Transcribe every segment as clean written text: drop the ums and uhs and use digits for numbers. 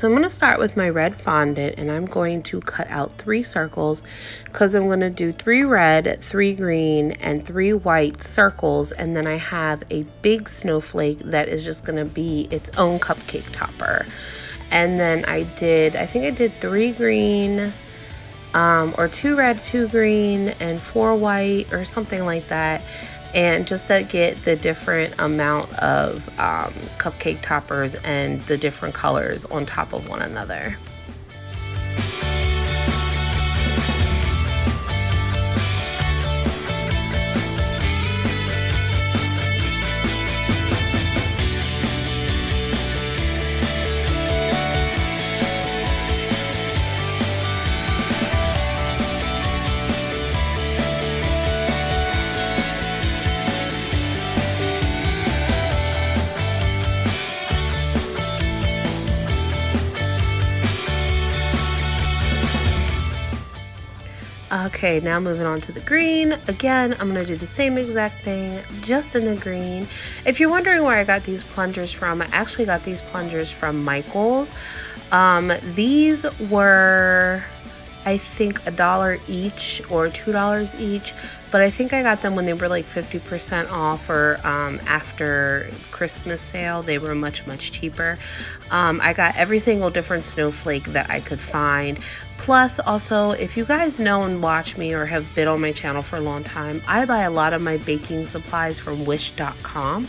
So I'm going to start with my red fondant, and I'm going to cut out 3 circles because I'm going to do 3 red, 3 green, and 3 white circles, and then I have a big snowflake that is just going to be its own cupcake topper. And then I think I did 3 green, or 2 red, 2 green, and 4 white, or something like that. And just to get the different amount of cupcake toppers and the different colors on top of one another. Okay, now moving on to the green. Again, I'm going to do the same exact thing, just in the green. If you're wondering where I got these plungers from, I actually got these plungers from Michael's. These were, I think, $1 each or $2 each, but I think I got them when they were like 50% off, or after Christmas sale. They were much cheaper. I got every single different snowflake that I could find. Plus, also, if you guys know and watch me or have been on my channel for a long time, I buy a lot of my baking supplies from wish.com.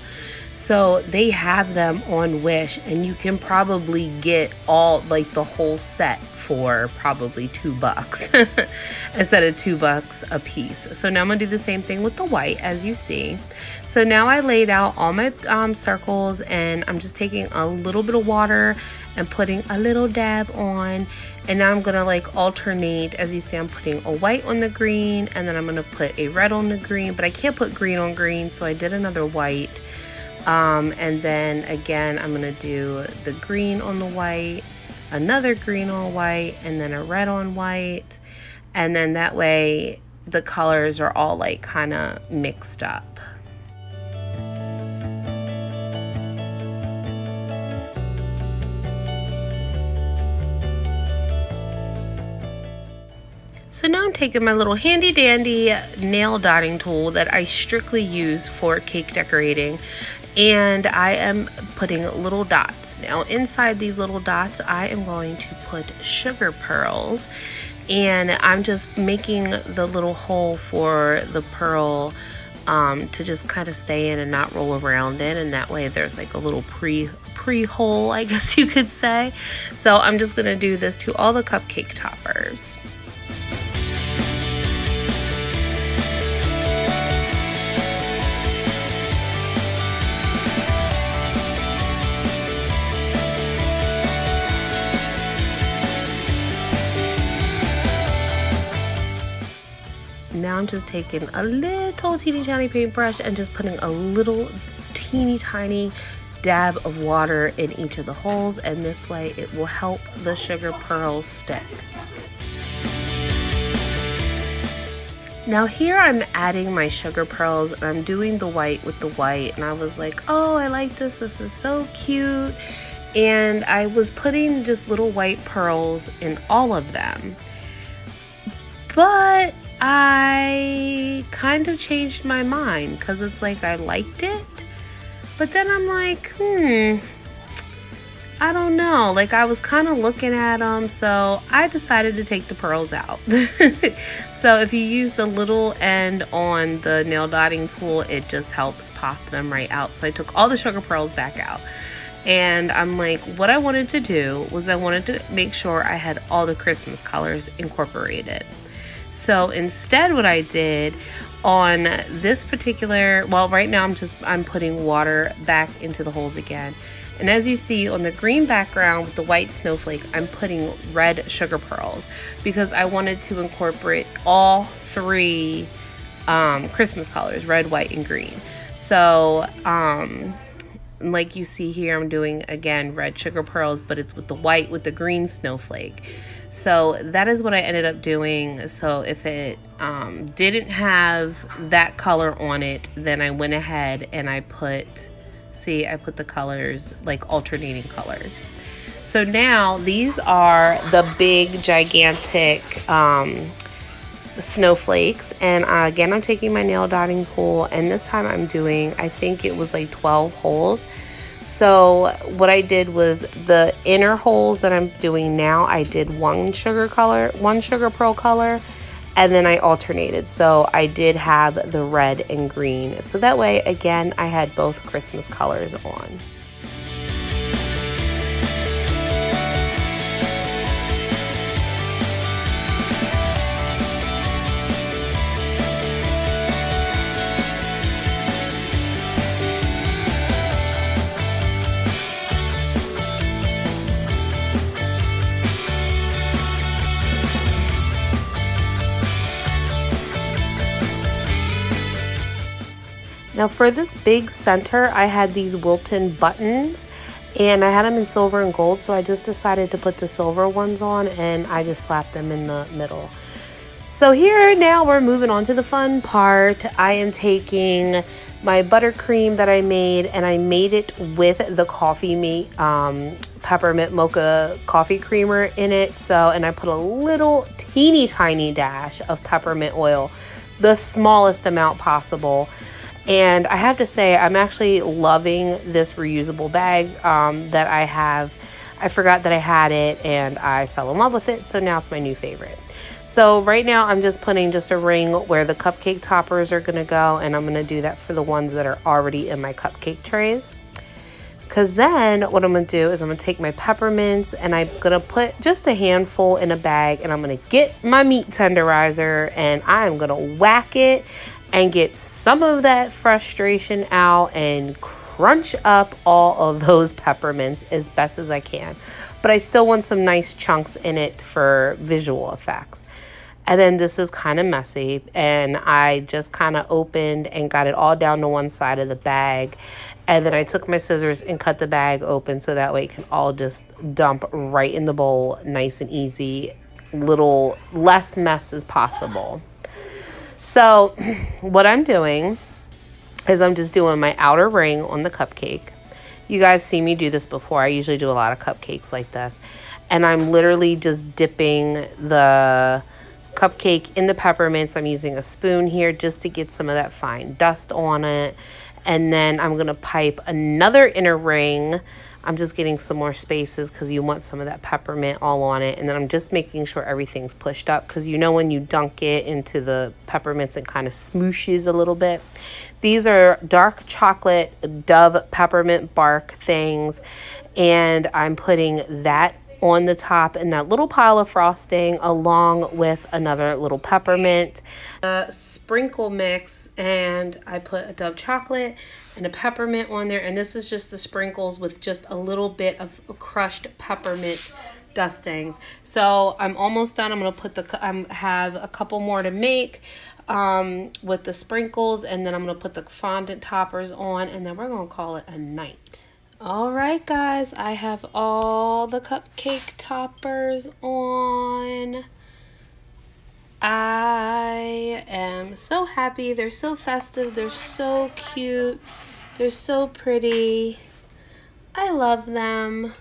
So they have them on Wish, and you can probably get all, like, the whole set for probably $2 instead of $2 a piece. So now I'm gonna do the same thing with the white, as you see. So now I laid out all my circles, and I'm just taking a little bit of water and putting a little dab on, and now I'm gonna like alternate. As you see, I'm putting a white on the green, and then I'm gonna put a red on the green, but I can't put green on green, so I did another white. And then again, I'm gonna do the green on the white, another green on white, and then a red on white, and then that way the colors are all like kind of mixed up. So now I'm taking my little handy dandy nail dotting tool that I strictly use for cake decorating, and I am putting little dots. Now inside these little dots, I am going to put sugar pearls, and I'm just making the little hole for the pearl to just kind of stay in and not roll around in, and that way there's like a little pre-hole, I guess you could say. So I'm just gonna do this to all the cupcake toppers. Now I'm just taking a little teeny tiny paintbrush and just putting a little teeny tiny dab of water in each of the holes, and this way it will help the sugar pearls stick. Now here I'm adding my sugar pearls, and I'm doing the white with the white, and I was like, oh, I like this. This is so cute. And I was putting just little white pearls in all of them. But I kind of changed my mind because it's like I liked it, but then I'm like, I don't know. Like, I was kind of looking at them, so I decided to take the pearls out. So if you use the little end on the nail dotting tool, it just helps pop them right out. So I took all the sugar pearls back out. And I'm like, what I wanted to do was I wanted to make sure I had all the Christmas colors incorporated. So instead what I did on this particular, well, right now I'm putting water back into the holes again. And as you see on the green background with the white snowflake, I'm putting red sugar pearls because I wanted to incorporate all 3 Christmas colors, red, white, and green. So like you see here, I'm doing again red sugar pearls, but it's with the white with the green snowflake. So that is what I ended up doing. So if it didn't have that color on it, then I went ahead and I put the colors, like alternating colors. So now these are the big, gigantic snowflakes. And again, I'm taking my nail dotting tool, and this time I'm doing, I think it was like 12 holes. So what I did was the inner holes that I'm doing now, I did one sugar pearl color, and then I alternated. So I did have the red and green. So that way, again, I had both Christmas colors on. Now for this big center, I had these Wilton buttons, and I had them in silver and gold, so I just decided to put the silver ones on, and I just slapped them in the middle. So here now we're moving on to the fun part. I am taking my buttercream that I made, and I made it with the Coffee Mate peppermint mocha coffee creamer in it. So, and I put a little teeny tiny dash of peppermint oil, the smallest amount possible. And I have to say, I'm actually loving this reusable bag that I have. I forgot that I had it, and I fell in love with it, so now it's my new favorite. So right now I'm just putting just a ring where the cupcake toppers are going to go, and I'm going to do that for the ones that are already in my cupcake trays. Because then what I'm going to do is I'm going to take my peppermints, and I'm going to put just a handful in a bag, and I'm going to get my meat tenderizer, and I'm going to whack it and get some of that frustration out and crunch up all of those peppermints as best as I can. But I still want some nice chunks in it for visual effects. And then this is kind of messy, and I just kind of opened and got it all down to one side of the bag. And then I took my scissors and cut the bag open so that way it can all just dump right in the bowl, nice and easy, little less mess as possible. So what I'm doing is I'm just doing my outer ring on the cupcake. You guys see me do this before. I usually do a lot of cupcakes like this. And I'm literally just dipping the cupcake in the peppermints. I'm using a spoon here just to get some of that fine dust on it. And then I'm going to pipe another inner ring. I'm just getting some more spaces because you want some of that peppermint all on it. And then I'm just making sure everything's pushed up, because you know when you dunk it into the peppermints, it kind of smooshes a little bit. These are dark chocolate Dove peppermint bark things, and I'm putting that on the top in that little pile of frosting along with another little peppermint sprinkle mix, and I put a Dove chocolate and a peppermint on there, and this is just the sprinkles with just a little bit of crushed peppermint dustings. So I'm almost done. I'm gonna put I have a couple more to make with the sprinkles, and then I'm gonna put the fondant toppers on, and then we're gonna call it a night. All right, guys, I have all the cupcake toppers on. I am so happy. They're so festive. They're so cute. They're so pretty. I love them.